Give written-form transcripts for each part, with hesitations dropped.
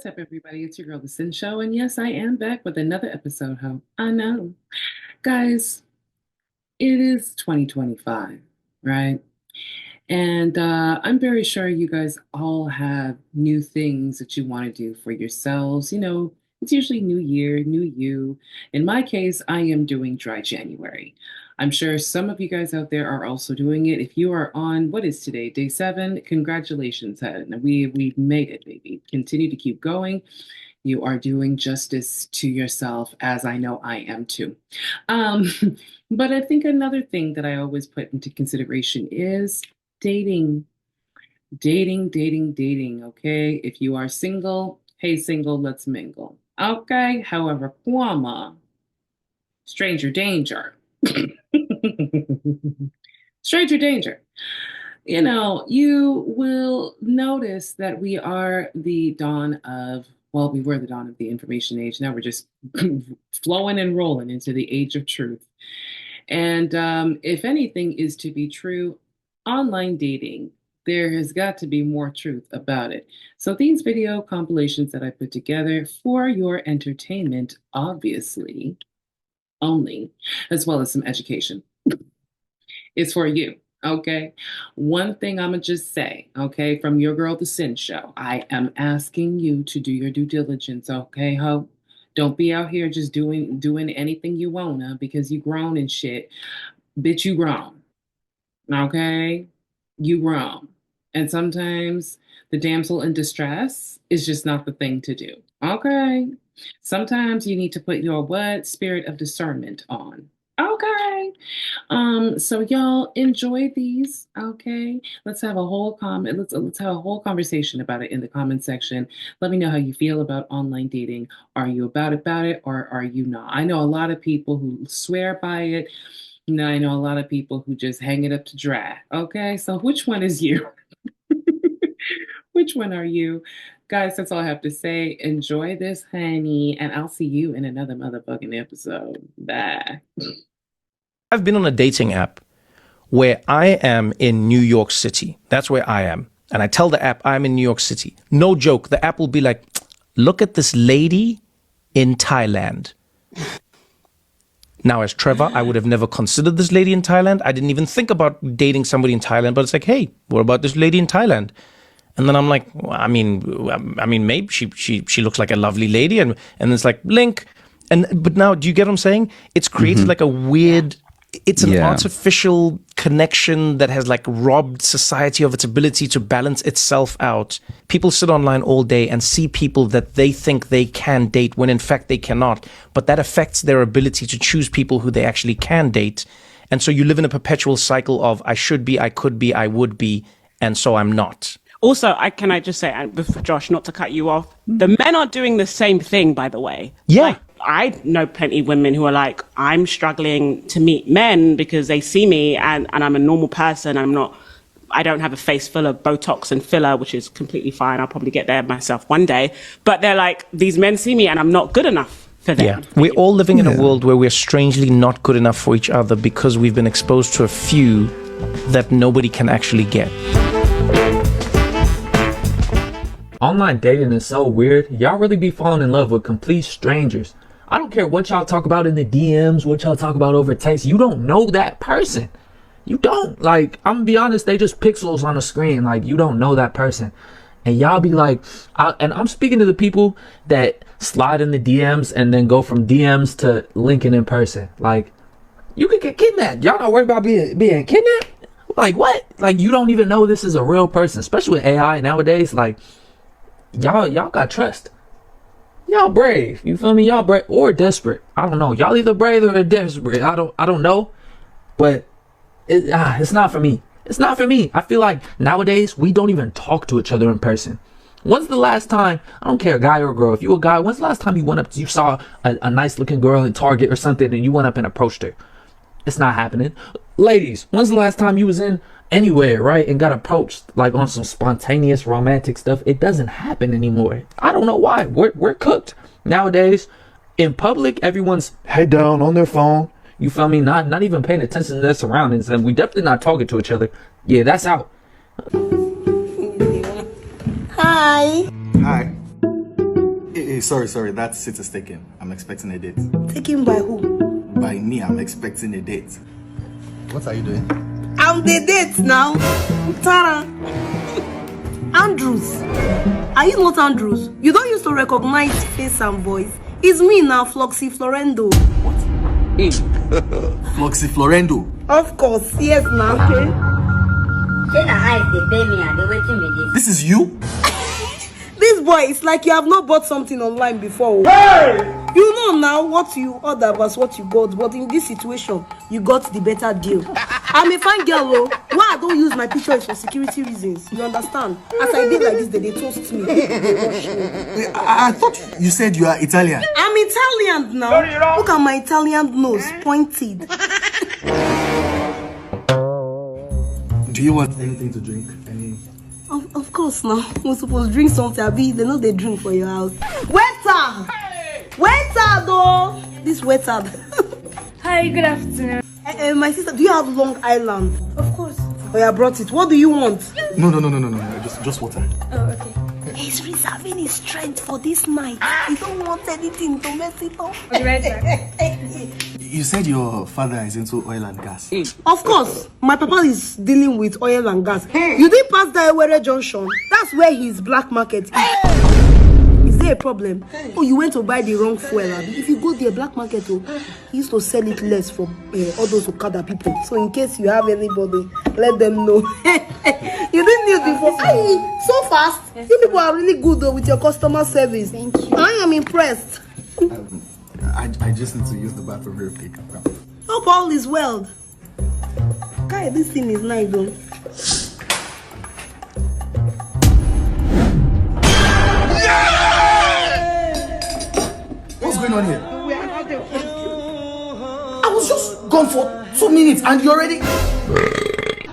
What's up, everybody? It's your girl, The Sin Show, and yes, I am back with another episode. Ho, I know, guys, it is 2025, right? And I'm very sure you guys all have new things that you want to do for yourselves. It's usually New Year, New You. In my case, I am doing Dry January. I'm sure some of you guys out there are also doing it. If you are on, what is today, day 7? Congratulations, we made it, baby. Continue to keep going. You are doing justice to yourself, as I know I am too. Um, but I think another thing that I always put into consideration is dating. Dating. Okay. If you are single, hey, single, let's mingle. Okay. However, Kwama, stranger danger. Stranger danger. You will notice that we are the dawn of, well, we were the dawn of the information age. Now we're just flowing and rolling into the age of truth. And if anything is to be true, online dating, there has got to be more truth about it. So these video compilations that I put together for your entertainment, obviously, only, as well as some education, is for you. Okay. One thing I'm going to just say, okay, from your girl, The Sin Show, I am asking you to do your due diligence. Okay, ho? Don't be out here just doing anything you wanna because you grown and shit. Bitch, you grown. Okay? You grown. And sometimes the damsel in distress is just not the thing to do. Okay? Sometimes you need to put your what? Spirit of discernment on. Okay. So y'all enjoy these. Okay. Let's have a whole comment. Let's have a whole conversation about it in the comment section. Let me know how you feel about online dating. Are you about it, or are you not? I know a lot of people who swear by it. And I know a lot of people who just hang it up to dry. Okay. So which one is you? Which one are you? Guys, that's all I have to say. Enjoy this, honey, and I'll see you in another motherfucking episode. Bye. I've been on a dating app where I am in New York City. That's where I am. And I tell the app I'm in New York City. No joke. The app will be like, look at this lady in Thailand. Now, as Trevor, I would have never considered this lady in Thailand. I didn't even think about dating somebody in Thailand. But it's like, hey, what about this lady in Thailand? And then I'm like, well, I mean, maybe she looks like a lovely lady, and it's like link, but now, do you get what I'm saying? It's created like a weird, it's an artificial connection that has like robbed society of its ability to balance itself out. People sit online all day and see people that they think they can date when in fact they cannot, but that affects their ability to choose people who they actually can date, and so you live in a perpetual cycle of I should be, I could be, I would be, and so I'm not. Also, can I just say, and before Josh, not to cut you off, the men are doing the same thing, by the way. Yeah. Like, I know plenty of women who are like, I'm struggling to meet men because they see me and I'm a normal person. I don't have a face full of Botox and filler, which is completely fine. I'll probably get there myself one day. But they're like, these men see me and I'm not good enough for them. Yeah. We're all living in a world where we're strangely not good enough for each other because we've been exposed to a few that nobody can actually get. Online dating is so weird. Y'all really be falling in love with complete strangers. I don't care what y'all talk about in the DMs, what y'all talk about over text. You don't know that person. You don't. Like, I'm gonna be honest, they just pixels on the screen. Like, you don't know that person. And y'all be like, and I'm speaking to the people that slide in the DMs and then go from DMs to linking in person. Like, you could get kidnapped. Y'all not worried about being kidnapped? Like, what? Like, you don't even know this is a real person, especially with AI nowadays. Like, y'all got trust. Y'all brave. You feel me? Y'all brave or desperate. I don't know. Y'all either brave or desperate. I don't know. But it's not for me. It's not for me. I feel like nowadays we don't even talk to each other in person. When's the last time, I don't care, guy or girl, if you a guy, when's the last time you saw a nice looking girl in Target or something and you went up and approached her? It's not happening. Ladies, when's the last time you was in anywhere, right, and got approached like on some spontaneous romantic stuff? It doesn't happen anymore. I don't know why. We're cooked nowadays. In public, everyone's head down on their phone. You feel me? Not even paying attention to their surroundings, and we definitely not talking to each other. Yeah, that's out. Hi. Hi. Hey, sorry. That seat is taken. I'm expecting a date. Taken by who? By me, I'm expecting a date. What are you doing? I'm the date now. Tara. Andrews. Are you not Andrews? You don't used to recognize face and voice. It's me now, Floxy Florendo. What? Floxy Florendo. Of course, yes now. Okay. This is you? This boy, it's like you have not bought something online before. Hey! You know now what you order versus what you got, but in this situation, you got the better deal. I'm a fine girl, though. Why I don't use my pictures for security reasons? You understand? As I did like this, they toast me. They rush me. I thought you said you are Italian. I'm Italian now. Look at my Italian nose, pointed. Do you want anything to drink? Of course now. We're supposed to drink something. They know they drink for your house. Waiter! Waiter though! This waiter. Hi, good afternoon. My sister, do you have Long Island? Of course. Oh, I brought it. What do you want? No. Just water. Oh, okay. He's reserving his strength for this night. He don't want anything to mess it up. I'll be right back. You said your father is into oil and gas. Of course, my papa is dealing with oil and gas. You did pass the Ewere Junction. That's where his black market is. Is there a problem? Oh, you went to buy the wrong fuel. If you go there, black market, he used to sell it less for all those Okada people. So in case you have anybody, let them know. You didn't need before. Aye, so fast. Yes, You people are really good though with your customer service. Thank you. I am impressed. I just need to use the bathroom real quick. Hope all is well. Guy, this thing is nice though. What's going on here? I was just gone for 2 minutes and you already...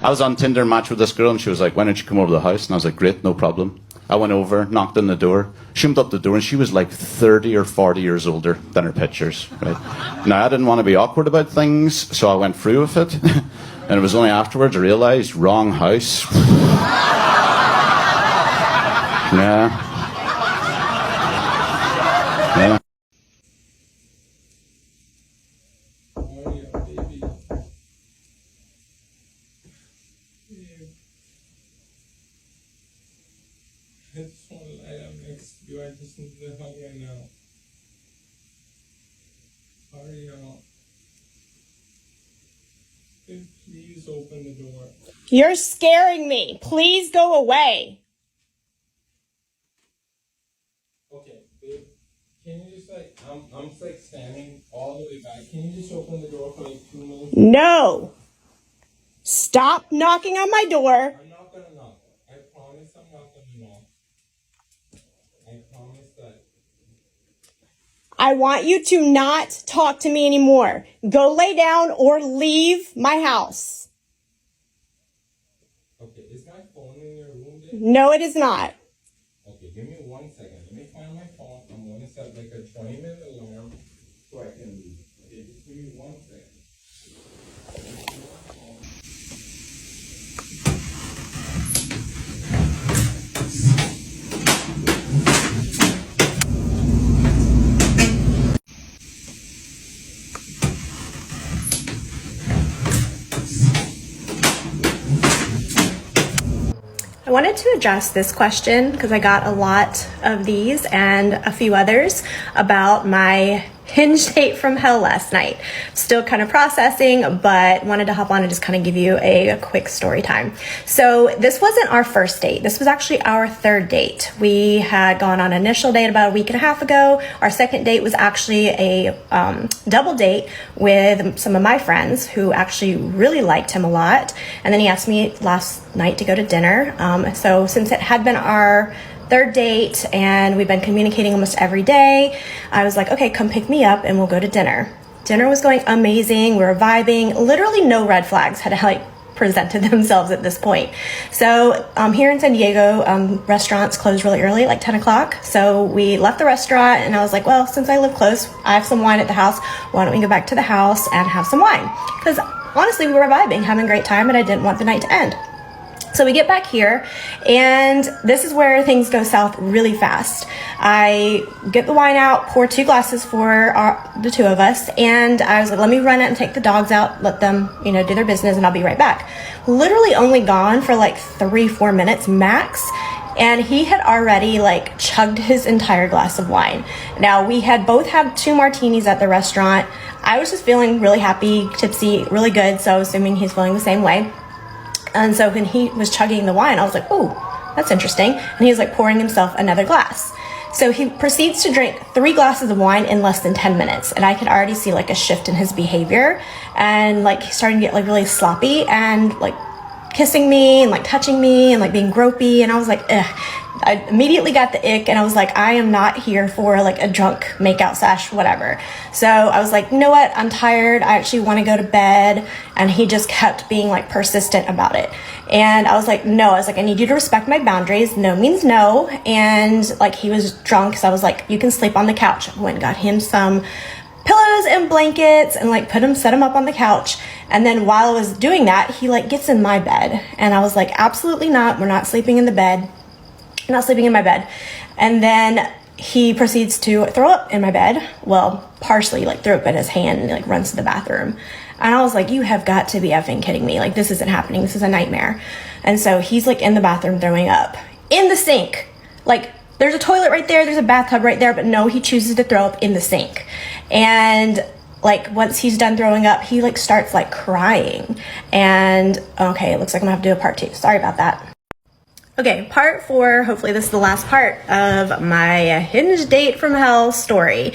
I was on Tinder match with this girl and she was like, why don't you come over to the house? And I was like, great, no problem. I went over, knocked on the door. She opened up the door and she was like 30 or 40 years older than her pictures, right? Now, I didn't want to be awkward about things, so I went through with it. And it was only afterwards I realised, wrong house. Yeah. Yeah. I just want to lie down next to you. I just need a hug right now. Hurry up. Please open the door. You're scaring me. Please go away. Okay, babe. Can you just I'm just like standing all the way back. Can you just open the door for like 2 minutes? No. Stop knocking on my door. I'm not gonna knock. I promise I'm not gonna knock. I promise that. I want you to not talk to me anymore. Go lay down or leave my house. Okay, is my phone in your room, babe? No, it is not. Okay, give me 1 second. Let me find my phone. I'm gonna set like a 20-minute alarm so I can leave. Okay, just give me 1 second. I wanted to address this question because I got a lot of these and a few others about my hinge date from hell last night. Still kind of processing, but wanted to hop on and just kind of give you a quick story time. So this wasn't our first date. This was actually our third date. We had gone on an initial date about a week and a half ago. Our second date was actually a double date with some of my friends who actually really liked him a lot. And then he asked me last night to go to dinner. So since it had been our third date and we've been communicating almost every day, I was like, okay, come pick me up and we'll go to dinner. Dinner was going amazing. We were vibing. Literally no red flags had presented themselves at this point. So here in San Diego, restaurants close really early, like 10 o'clock. So we left the restaurant and I was like, well, since I live close, I have some wine at the house. Why don't we go back to the house and have some wine? Because honestly, we were vibing, having a great time, and I didn't want the night to end. So So we get back here, and this is where things go south really fast. I get the wine out, pour 2 glasses for the 2 of us, and I was like, let me run out and take the dogs out, let them, do their business, and I'll be right back. Literally only gone for like 3-4 minutes max, and he had already like chugged his entire glass of wine. Now, we had both had 2 martinis at the restaurant. I was just feeling really happy, tipsy, really good, so assuming he's feeling the same way. And so when he was chugging the wine, I was like, oh, that's interesting. And he was like pouring himself another glass. So he proceeds to drink 3 glasses of wine in less than 10 minutes. And I could already see like a shift in his behavior. And like he's starting to get like really sloppy and like kissing me and like touching me and like being gropey. And I was like, ugh. I immediately got the ick, and I was like, I am not here for like a drunk makeout sesh, whatever. So I was like, you know what? I'm tired. I actually want to go to bed. And he just kept being like persistent about it. And I was like, no, I need you to respect my boundaries. No means no. And like he was drunk. So I was like, you can sleep on the couch. I went and got him some pillows and blankets and like set him up on the couch. And then while I was doing that, he like gets in my bed. And I was like, absolutely not. We're not sleeping in the bed. Not sleeping in my bed. And then he proceeds to throw up in my bed. Well, partially like throw up in his hand, and like runs to the bathroom. And I was like, you have got to be effing kidding me. Like, this isn't happening. This is a nightmare. And so he's like in the bathroom throwing up in the sink. Like, there's a toilet right there, there's a bathtub right there, but no, he chooses to throw up in the sink. And like once he's done throwing up, he like starts like crying. And okay, it looks like I'm gonna have to do a part 2. Sorry about that. Okay, part 4, hopefully this is the last part of my hinge date from hell story.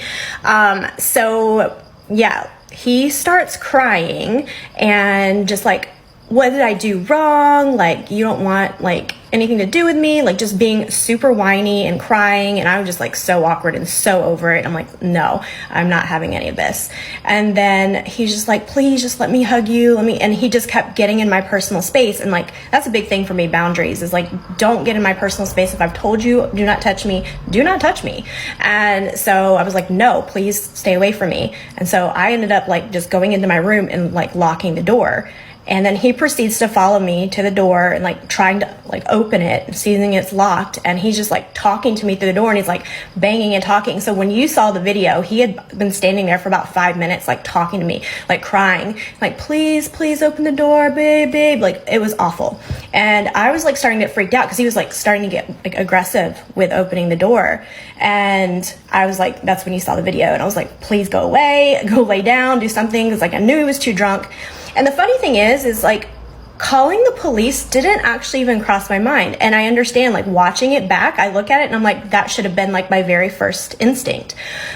So yeah, he starts crying and just like, what did I do wrong? Like, you don't want like anything to do with me, like just being super whiny and crying. And I was just like so awkward and so over it. I'm like, no, I'm not having any of this. And then he's just like, please just let me hug you. And he just kept getting in my personal space. And like, that's a big thing for me. Boundaries is like, don't get in my personal space. If I've told you, do not touch me, do not touch me. And so I was like, no, please stay away from me. And so I ended up like just going into my room and like locking the door. And then he proceeds to follow me to the door and like trying to like open it, seeing it's locked. And he's just like talking to me through the door, and he's like banging and talking. So when you saw the video, he had been standing there for about 5 minutes, like talking to me, like crying, like, please, please open the door, babe, babe. Like, it was awful. And I was like starting to get freaked out because he was like starting to get like aggressive with opening the door. And I was like, that's when you saw the video. And I was like, please go away, go lay down, do something. Because like I knew he was too drunk. And the funny thing is like calling the police didn't actually even cross my mind. And I understand, like watching it back, I look at it and I'm like, that should have been like my very first instinct.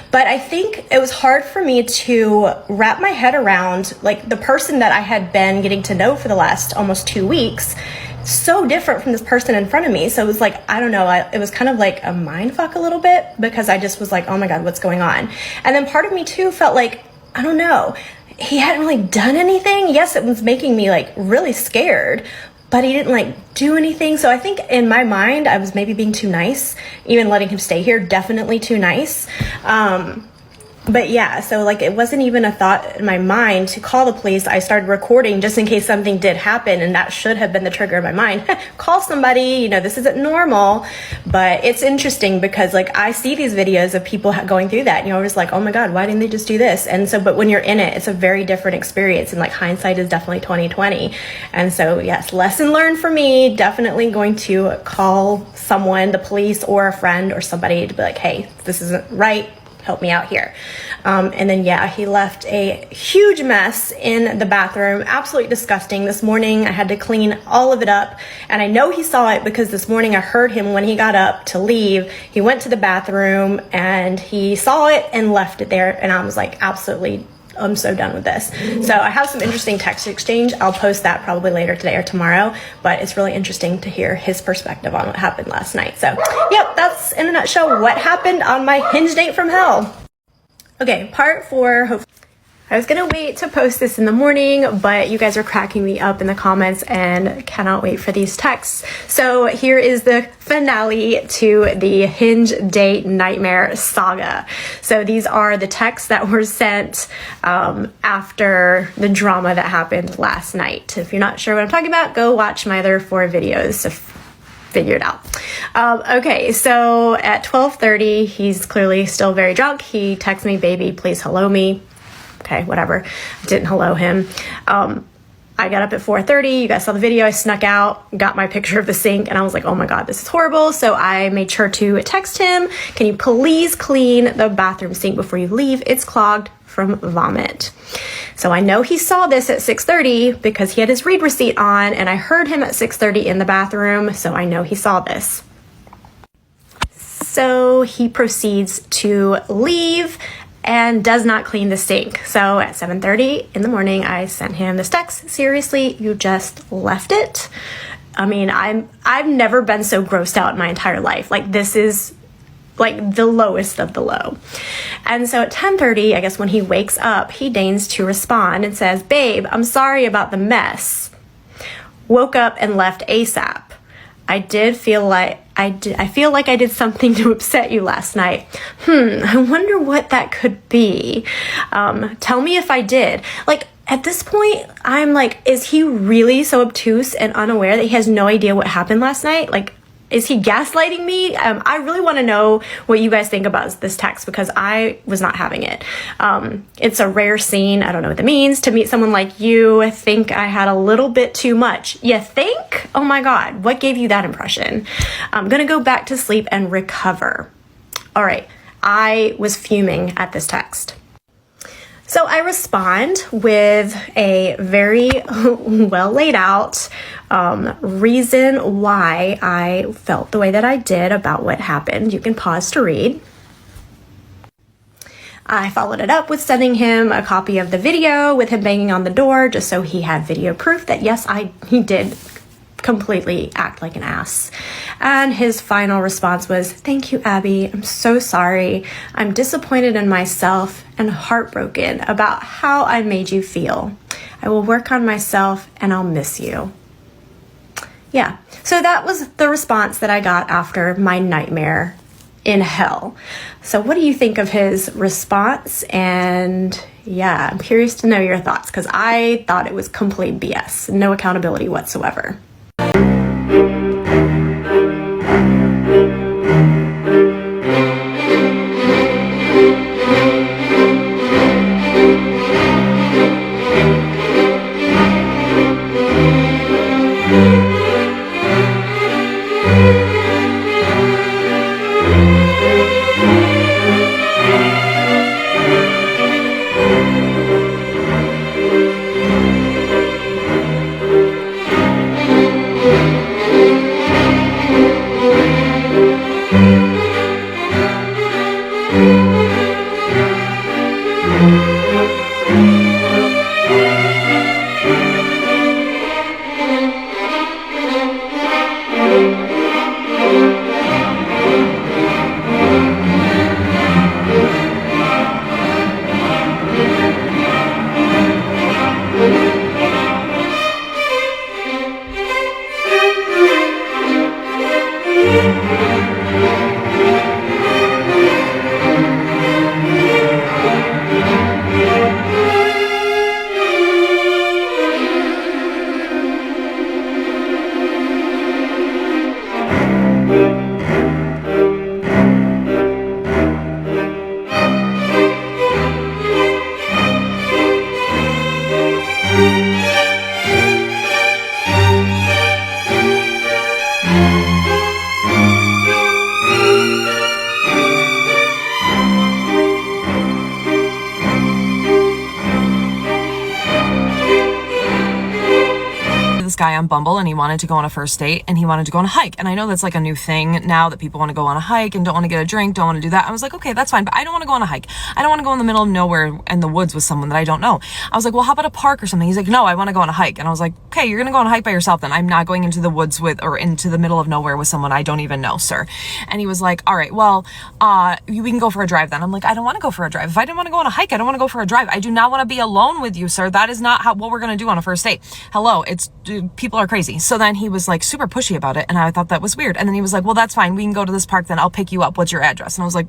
But I think it was hard for me to wrap my head around like the person that I had been getting to know for the last almost 2 weeks. So different from this person in front of me. So it was like, I don't know, it was kind of like a mind fuck a little bit, because I just was like, oh my God, what's going on? And then part of me too felt like, I don't know, he hadn't really done anything. Yes, it was making me like really scared, but he didn't like do anything. So I think in my mind, I was maybe being too nice, even letting him stay here, definitely too nice. But yeah, so like it wasn't even a thought in my mind to call the police. I started recording just in case something did happen, and that should have been the trigger of my mind. Call somebody, you know, this isn't normal. But it's interesting because like I see these videos of people going through that, and you're always like, oh my God, why didn't they just do this? And so, but when you're in it, it's a very different experience, and like hindsight is definitely 2020. And so yes, lesson learned for me, definitely going to call someone, the police or a friend or somebody, to be like, hey, this isn't right. Help me out here. And then yeah, he left a huge mess in the bathroom, absolutely disgusting. This morning I had to clean all of it up, and I know he saw it because this morning I heard him when he got up to leave. He went to the bathroom and he saw it and left it there, and I was like, absolutely, I'm so done with this. So I have some interesting text exchange. I'll post that probably later today or tomorrow, but it's really interesting to hear his perspective on what happened last night. So yep, that's in a nutshell what happened on my hinge date from hell. Okay, part 4. I was gonna wait to post this in the morning, but you guys are cracking me up in the comments and cannot wait for these texts. So here is the finale to the Hinge date nightmare saga. So these are the texts that were sent after the drama that happened last night. If you're not sure what I'm talking about, go watch my other 4 videos to figure it out. Okay, so at 12:30, he's clearly still very drunk. He texts me, "Baby, please hello me." Okay, whatever. I didn't hello him. I got up at 4:30. You guys saw the video. I snuck out, got my picture of the sink, and I was like, oh my God, this is horrible. So I made sure to text him, "Can you please clean the bathroom sink before you leave? It's clogged from vomit." So I know he saw this at 6:30 because he had his read receipt on, and I heard him at 6:30 in the bathroom, so I know he saw this. So he proceeds to leave and does not clean the sink. So at 7:30 in the morning, I sent him this text: "Seriously, you just left it?" I mean, I've never been so grossed out in my entire life. Like, this is like the lowest of the low. And so at 10:30, I guess when he wakes up, he deigns to respond and says, "Babe, I'm sorry about the mess. Woke up and left ASAP. I feel like I did something to upset you last night. I wonder what that could be. Tell me if I did." Like, at this point, I'm like, is he really so obtuse and unaware that he has no idea what happened last night? Like, is he gaslighting me? I really want to know what you guys think about this text, because I was not having it. It's a rare scene. I don't know what that means. To meet someone like you, I think I had a little bit too much. You think? Oh my God, what gave you that impression? I'm gonna go back to sleep and recover. All right, I was fuming at this text. So I respond with a very well laid out reason why I felt the way that I did about what happened. You can pause to read. I followed it up with sending him a copy of the video with him banging on the door, just so he had video proof that yes, he did completely act like an ass. And his final response was, "Thank you, Abby. I'm so sorry. I'm disappointed in myself and heartbroken about how I made you feel. I will work on myself and I'll miss you." Yeah, so that was the response that I got after my nightmare in hell. So what do you think of his response? And yeah, I'm curious to know your thoughts, because I thought it was complete BS. No accountability whatsoever. guy on Bumble and he wanted to go on a first date and he wanted to go on a hike. And I know that's like a new thing now that people want to go on a hike and don't want to get a drink, don't want to do that. I was like, okay, that's fine, but I don't want to go on a hike. I don't want to go in the middle of nowhere in the woods with someone that I don't know. I was like, well, how about a park or something? He's like, no, I want to go on a hike. And I was like, okay, you're going to go on a hike by yourself then. I'm not going into the woods with, or into the middle of nowhere with someone I don't even know, sir. And he was like, all right, well, we can go for a drive then. I'm like, I don't want to go for a drive. If I didn't want to go on a hike, I don't want to go for a drive. I do not want to be alone with you, sir. That is not what we're going to do on a first date. Hello, people are crazy. So then he was like super pushy about it. And I thought that was weird. And then he was like, well, that's fine. We can go to this park then. I'll pick you up. What's your address? And I was like,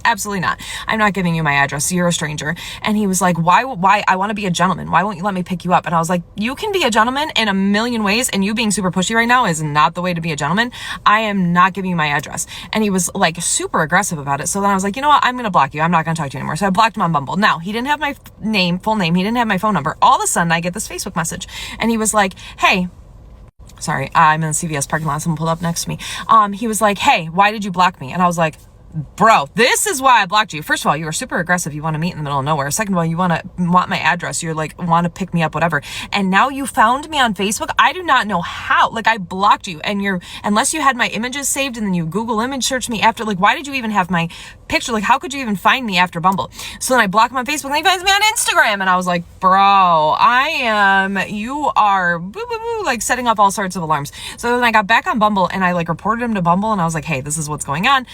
absolutely not. I'm not giving you my address. You're a stranger. And he was like, why? I want to be a gentleman. Why won't you let me pick you up? And I was like, you can be a gentleman in a million ways. And you being super pushy right now is not the way to be a gentleman. I am not giving you my address. And he was like super aggressive about it. So then I was like, you know what? I'm going to block you. I'm not going to talk to you anymore. So I blocked him on Bumble. Now, he didn't have my full name. He didn't have my phone number. All of a sudden I get this Facebook message and he was like, hey, sorry, I'm in the CVS parking lot. Someone pulled up next to me. He was like, hey, why did you block me? And I was like, bro, this is why I blocked you. First of all, you are super aggressive. You want to meet in the middle of nowhere. Second of all, you want my address. You're like, want to pick me up, whatever. And now you found me on Facebook. I do not know how. Like, I blocked you, and unless you had my images saved and then you Google image search me after, like, why did you even have my picture? Like, how could you even find me after Bumble? So then I blocked him on Facebook and he finds me on Instagram. And I was like, bro, you are boo, boo, boo, like setting off all sorts of alarms. So then I got back on Bumble and I like reported him to Bumble and I was like, hey, this is what's going on.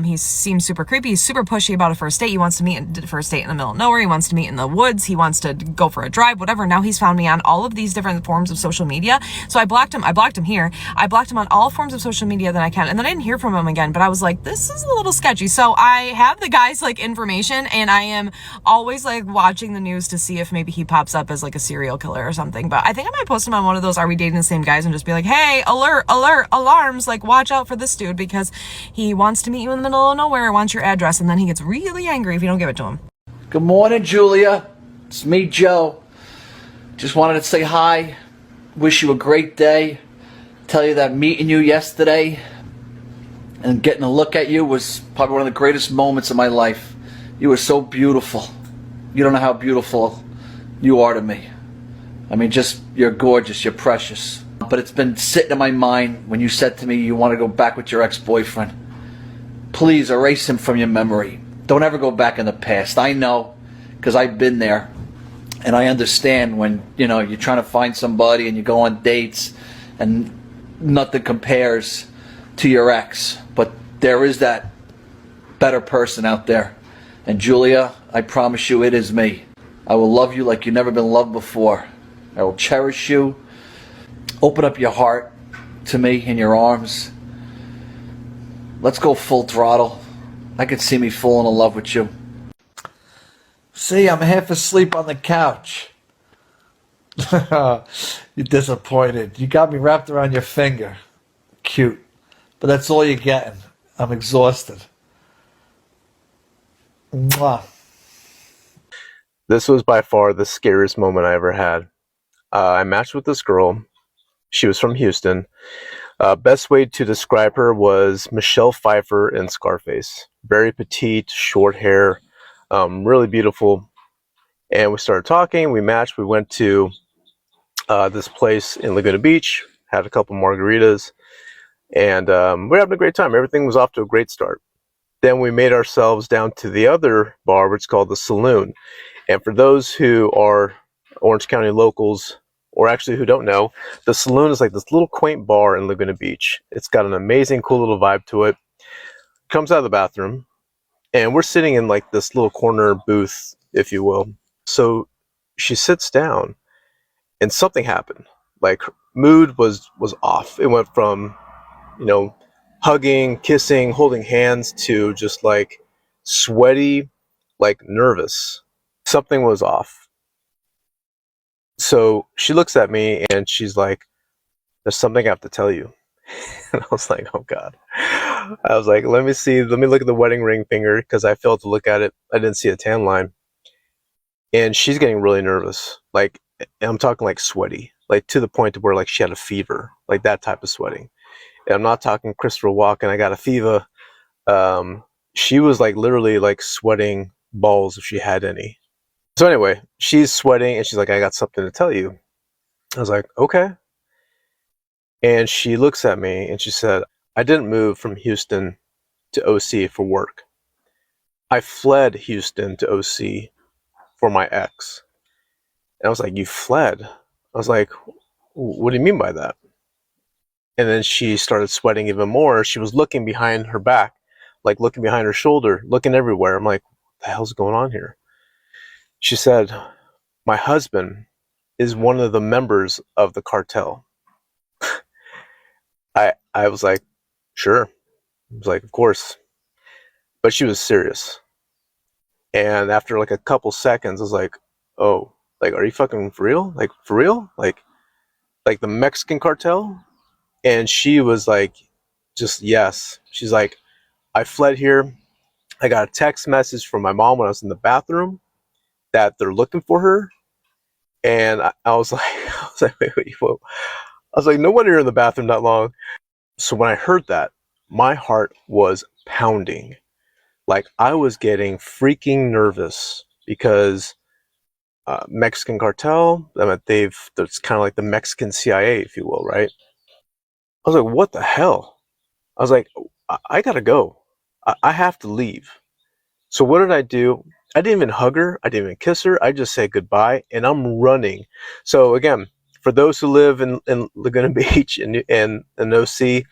He seems super creepy. He's super pushy about a first date. He wants to meet a first date in the middle of nowhere. He wants to meet in the woods. He wants to go for a drive, whatever. Now he's found me on all of these different forms of social media. So I blocked him. I blocked him here. I blocked him on all forms of social media that I can. And then I didn't hear from him again, but I was like, this is a little sketchy. So I have the guy's like information and I am always like watching the news to see if maybe he pops up as like a serial killer or something. But I think I might post him on one of those Are We Dating the Same Guys and just be like, hey, alert, alarms, like watch out for this dude because he wants to meet you in the middle of nowhere, wants your address, and then he gets really angry if you don't give it to him. Good morning, Julia. It's me, Joe. Just wanted to say hi. Wish you a great day. Tell you that meeting you yesterday and getting a look at you was probably one of the greatest moments of my life. You were so beautiful. You don't know how beautiful you are to me. I mean, just, you're gorgeous, you're precious. But it's been sitting in my mind when you said to me you want to go back with your ex-boyfriend. Please erase him from your memory. Don't ever go back in the past. I know, because I've been there. And I understand when, you're trying to find somebody and you go on dates and nothing compares to your ex. But there is that better person out there. And Julia, I promise you it is me. I will love you like you've never been loved before. I will cherish you. Open up your heart to me in your arms. Let's go full throttle. I could see me falling in love with you. See, I'm half asleep on the couch. You're disappointed. You got me wrapped around your finger. Cute. But that's all you're getting. I'm exhausted. Mwah. This was by far the scariest moment I ever had. I matched with this girl. She was from Houston. Best way to describe her was Michelle Pfeiffer in Scarface. Very petite, short hair, really beautiful. And we started talking. We matched. We went to this place in Laguna Beach, had a couple margaritas, and we're having a great time. Everything was off to a great start. Then we made ourselves down to the other bar, which is called the Saloon. And for those who are Orange County locals, or actually who don't know, the Saloon is like this little quaint bar in Laguna Beach. It's got an amazing, cool little vibe to it. Comes out of the bathroom, and we're sitting in like this little corner booth, if you will. So she sits down, and something happened. Like, her mood was off. It went from, hugging, kissing, holding hands to just like sweaty, like nervous. Something was off. So she looks at me and she's like, there's something I have to tell you. And I was like, oh God. I was like, let me look at the wedding ring finger, because I failed to look at it. I didn't see a tan line. And she's getting really nervous. Like, I'm talking like sweaty, like to the point where like she had a fever, like that type of sweating. And I'm not talking Christopher Walken, I got a fever. She was like literally like sweating balls if she had any. So anyway, she's sweating and she's like, I got something to tell you. I was like, okay. And she looks at me and she said, I didn't move from Houston to OC for work. I fled Houston to OC for my ex. And I was like, you fled? I was like, what do you mean by that? And then she started sweating even more. She was looking behind her back, like looking behind her shoulder, looking everywhere. I'm like, what the hell's going on here? She said, my husband is one of the members of the cartel. I was like, sure. I was like, of course. But she was serious. And after like a couple seconds, I was like, oh, like, are you fucking for real? Like, for real? Like the Mexican cartel? And she was like, just yes. She's like, I fled here. I got a text message from my mom when I was in the bathroom that they're looking for her. And I was like, wait, whoa. I was like, no wonder you're in the bathroom that long. So when I heard that, my heart was pounding. Like I was getting freaking nervous because Mexican cartel, I mean, it's kind of like the Mexican CIA, if you will, right? I was like, what the hell? I was like, I gotta go. I have to leave. So what did I do? I didn't even hug her. I didn't even kiss her. I just said goodbye and I'm running. So again, for those who live in Laguna Beach and OC,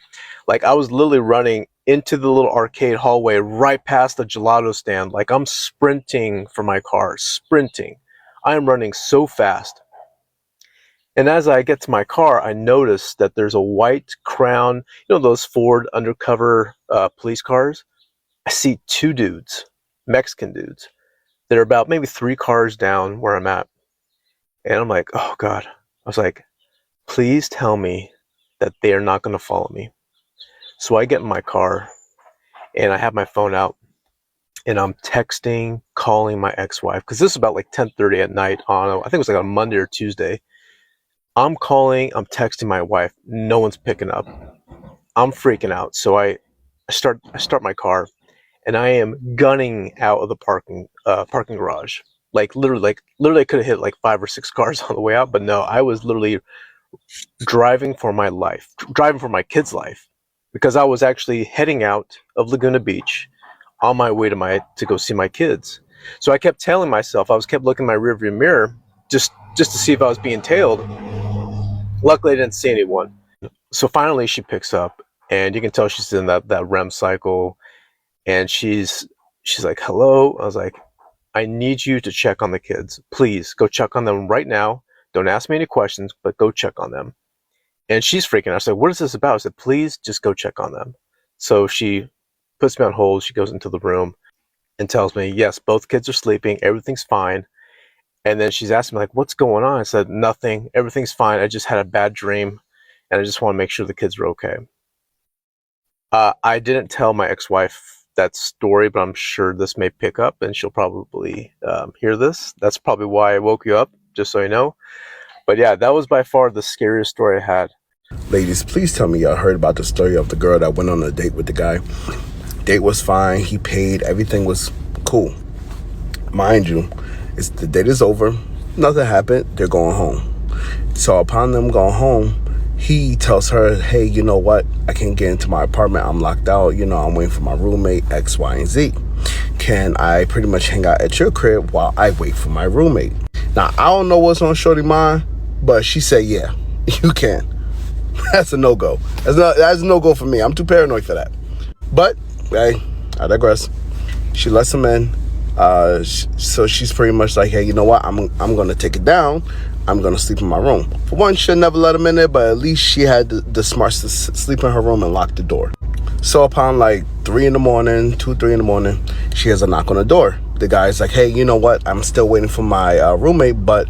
like I was literally running into the little arcade hallway right past the gelato stand. Like I'm sprinting for my car, sprinting. I am running so fast. And as I get to my car, I notice that there's a white Crown, you know, those Ford undercover police cars. I see two dudes, Mexican dudes. They're about maybe 3 cars down where I'm at. And I'm like, oh God. I was like, please tell me that they are not going to follow me. So I get in my car and I have my phone out and I'm texting, calling my ex-wife. Because this is about like 10:30 at night on, I think it was like on Monday or Tuesday. I'm calling, I'm texting my wife. No one's picking up. I'm freaking out. So I start my car and I am gunning out of the parking garage. Like literally I could have hit like 5 or 6 cars on the way out, but no, I was literally driving for my life, driving for my kids' life, because I was actually heading out of Laguna Beach on my way to go see my kids. So I kept telling myself, kept looking in my rearview mirror just to see if I was being tailed. Luckily, I didn't see anyone. So finally, she picks up, and you can tell she's in that REM cycle, and she's like, "Hello." I was like, "I need you to check on the kids. Please go check on them right now. Don't ask me any questions, but go check on them." And she's freaking out. I said, "What is this about?" I said, "Please just go check on them." So she puts me on hold. She goes into the room and tells me, "Yes, both kids are sleeping. Everything's fine." And then she's asking me, like, what's going on? I said, nothing. Everything's fine. I just had a bad dream, and I just want to make sure the kids are okay. I didn't tell my ex-wife that story, but I'm sure this may pick up, and she'll probably hear this. That's probably why I woke you up, just so you know. But yeah, that was by far the scariest story I had. Ladies, please tell me y'all heard about the story of the girl that went on a date with the guy. Date was fine. He paid. Everything was cool. Mind you, the date is over. Nothing happened. They're going home. So upon them going home, he tells her, hey, you know what? I can't get into my apartment. I'm locked out. You know, I'm waiting for my roommate, X, Y, and Z. Can I pretty much hang out at your crib while I wait for my roommate? Now, I don't know what's on shorty mind, but she said, yeah, you can. That's a no-go. That's a no-go for me. I'm too paranoid for that. But, hey, I digress. She lets him in. So she's pretty much like, hey, you know what? I'm going to take it down. I'm going to sleep in my room. For one, she'll never let him in there, but at least she had the smarts to sleep in her room and lock the door. So upon like 3 in the morning, 2, 3 in the morning, she has a knock on the door. The guy's like, hey, you know what? I'm still waiting for my roommate, but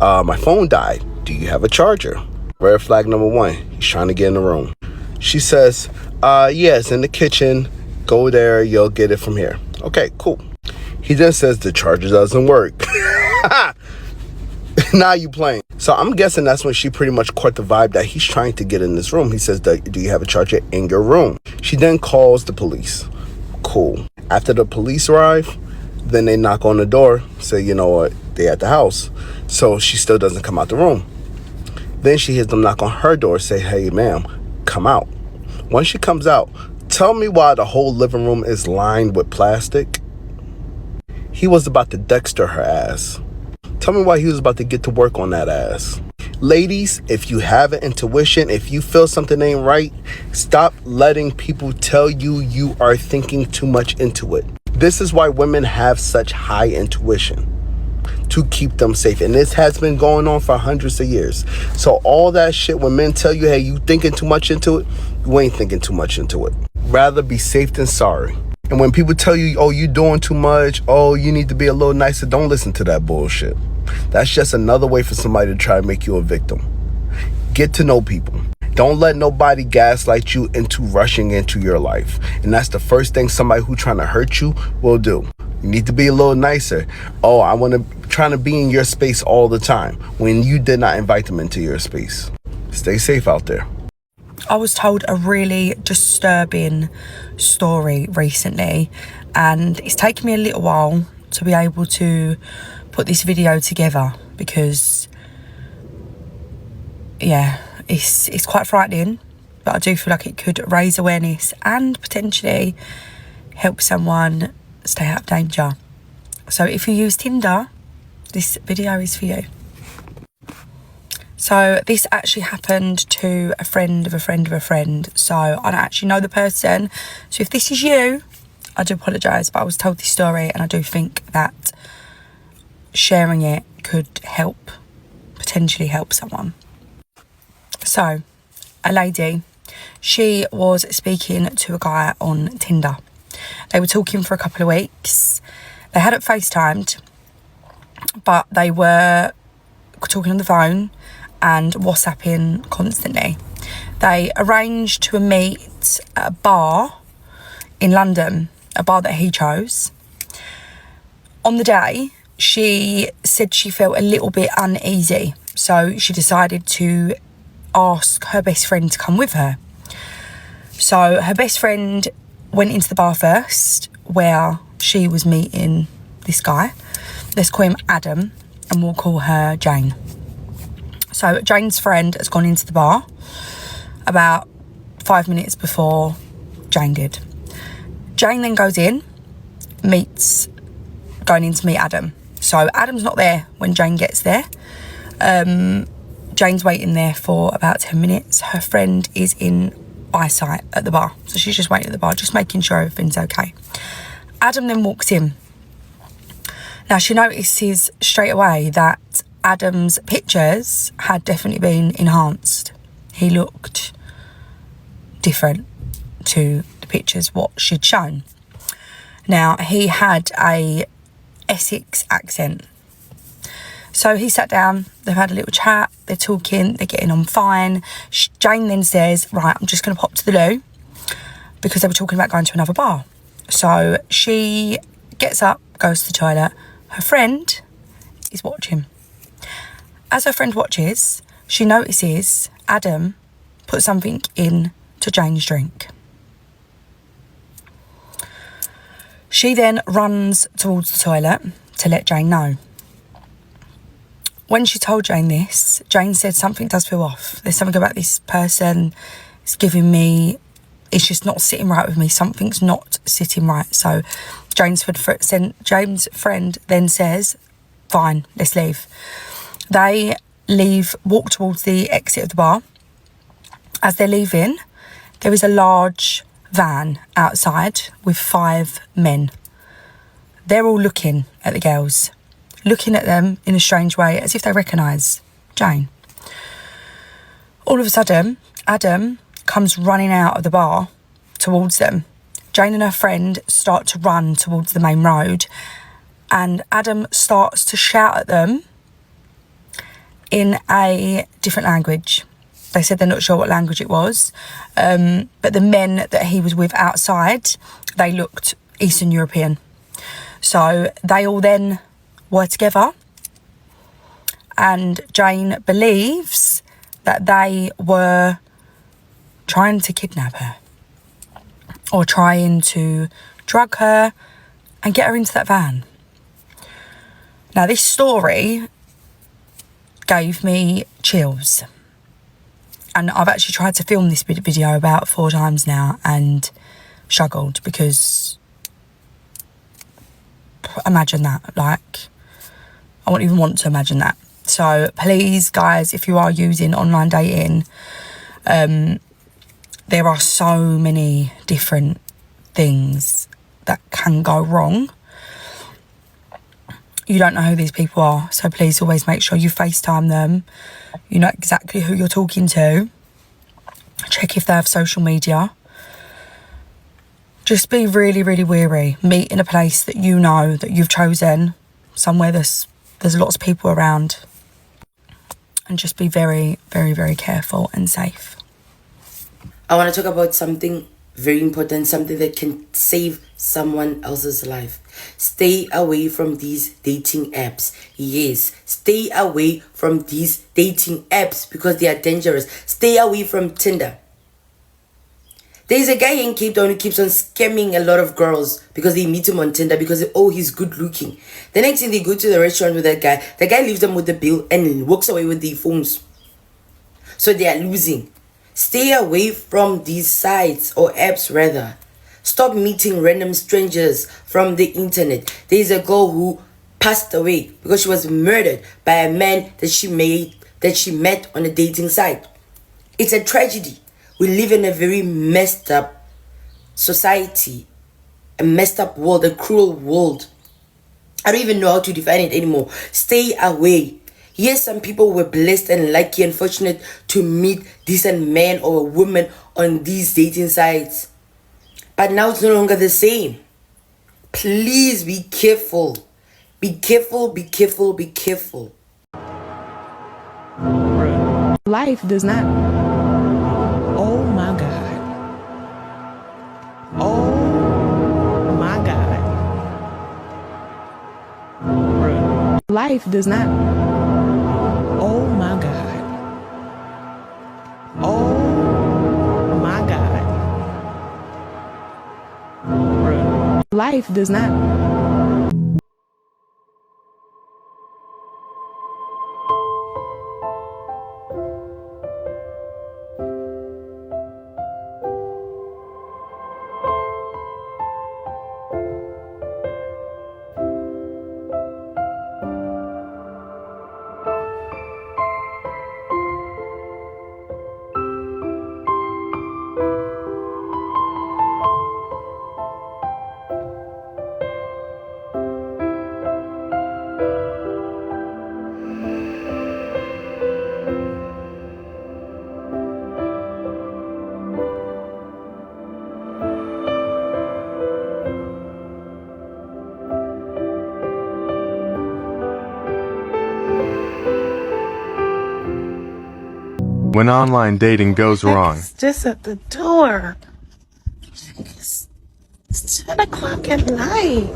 my phone died. Do you have a charger? Red flag number 1. He's trying to get in the room. She says, yes, in the kitchen. Go there. You'll get it from here. Okay, cool. He then says the charger doesn't work. Now you playing. So I'm guessing that's when she pretty much caught the vibe that he's trying to get in this room. He says, do you have a charger in your room? She then calls the police. Cool. After the police arrive, then they knock on the door, say, you know what, they at the house. So she still doesn't come out the room. Then she hears them knock on her door, say, hey, ma'am, come out. Once she comes out, tell me why the whole living room is lined with plastic. He was about to Dexter her ass. Tell me why he was about to get to work on that ass. Ladies, if you have an intuition, if you feel something ain't right, stop letting people tell you you are thinking too much into it. This is why women have such high intuition, to keep them safe. And this has been going on for hundreds of years. So all that shit, when men tell you, hey, you thinking too much into it, you ain't thinking too much into it. Rather be safe than sorry. And when people tell you, oh, you doing too much, oh, you need to be a little nicer, don't listen to that bullshit. That's just another way for somebody to try to make you a victim. Get to know people. Don't let nobody gaslight you into rushing into your life. And that's the first thing somebody who's trying to hurt you will do. You need to be a little nicer. Oh, I want to trying to be in your space all the time when you did not invite them into your space. Stay safe out there. I was told a really disturbing story recently, and it's taken me a little while to be able to put this video together because, yeah, it's quite frightening, but I do feel like it could raise awareness and potentially help someone stay out of danger. So if you use Tinder, this video is for you. So this actually happened to a friend of a friend of a friend. So I don't actually know the person. So if this is you, I do apologise, but I was told this story and I do think that sharing it could help, potentially help someone. So a lady, she was speaking to a guy on Tinder. They were talking for a couple of weeks. They hadn't FaceTimed, but they were talking on the phone and WhatsApping constantly. They arranged to meet at a bar in London, a bar that he chose. On the day, she said she felt a little bit uneasy, so she decided to ask her best friend to come with her. So her best friend went into the bar first, where she was meeting this guy. Let's call him Adam, and we'll call her Jane. So Jane's friend has gone into the bar about 5 minutes before Jane did. Jane then goes in, going in to meet Adam. So Adam's not there when Jane gets there. Jane's waiting there for about 10 minutes. Her friend is in eyesight at the bar. So she's just waiting at the bar, just making sure everything's okay. Adam then walks in. Now she notices straight away that Adam's pictures had definitely been enhanced. He looked different to the pictures what she'd shown. Now he had a Essex accent. So he sat down, they've had a little chat, they're talking, they're getting on fine. Jane then says, right, I'm just going to pop to the loo, because they were talking about going to another bar. So she gets up, goes to the toilet. Her friend is watching. As her friend watches, she notices Adam put something in to Jane's drink. She then runs towards the toilet to let Jane know. When she told Jane this, Jane said something does feel off. There's something about this person, it's giving me, it's just not sitting right with me. Something's not sitting right. So Jane's friend then says, fine, let's leave. They walk towards the exit of the bar. As they're leaving, there is a large van outside with 5 men. They're all looking at the girls, looking at them in a strange way, as if they recognise Jane. All of a sudden, Adam comes running out of the bar towards them. Jane and her friend start to run towards the main road, and Adam starts to shout at them in a different language. They said they're not sure what language it was, but the men that he was with outside, they looked Eastern European. So they all then were together, and Jane believes that they were trying to kidnap her or trying to drug her and get her into that van. Now, this story gave me chills. And I've actually tried to film this video about 4 times now and struggled, because imagine that. Like, I won't even want to imagine that. So please, guys, if you are using online dating, there are so many different things that can go wrong. You don't know who these people are, so please always make sure you FaceTime them. You know exactly who you're talking to. Check if they have social media. Just be really, really wary. Meet in a place that you know, that you've chosen, somewhere there's lots of people around. And just be very, very, very careful and safe. I want to talk about something very important, something that can save someone else's life. Stay away from these dating apps. Yes, stay away from these dating apps because they are dangerous. Stay away from Tinder. There's a guy in Cape Town who keeps on scamming a lot of girls because they meet him on Tinder because, oh, he's good looking. The next thing, they go to the restaurant with that guy. The guy leaves them with the bill and walks away with their phones. So they are losing. Stay away from these sites, or apps rather. Stop meeting random strangers from the internet. There's a girl who passed away because she was murdered by a man that she met on a dating site. It's a tragedy. We live in a very messed up society, a messed up world, a cruel world. I don't even know how to define it anymore. Stay away. Yes, some people were blessed and lucky and fortunate to meet decent men or a woman on these dating sites. But now it's no longer the same. Please be careful. Be careful, be careful, be careful. Life does not. Oh my God. Oh my God. Life does not. Oh my God. Oh my God. Life does not. When online dating goes wrong. It's just at the door. It's 10 o'clock at night.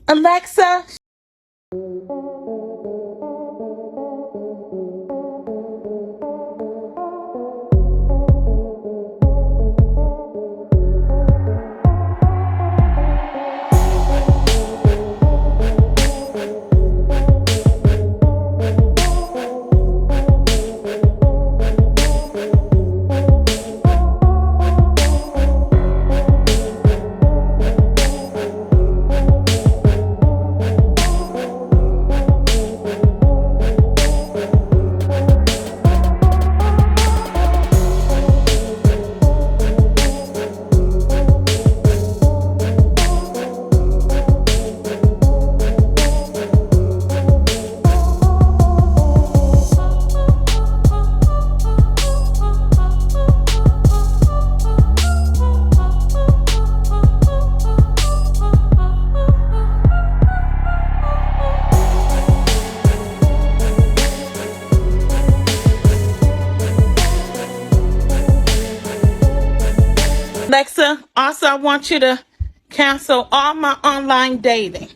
Alexa. Alexa, also I want you to cancel all my online dating.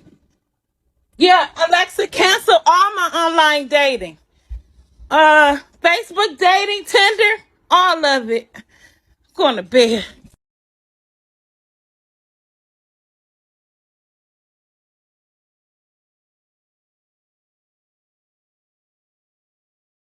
Yeah, Alexa, cancel all my online dating. Facebook dating, Tinder, all of it. I'm going to bed.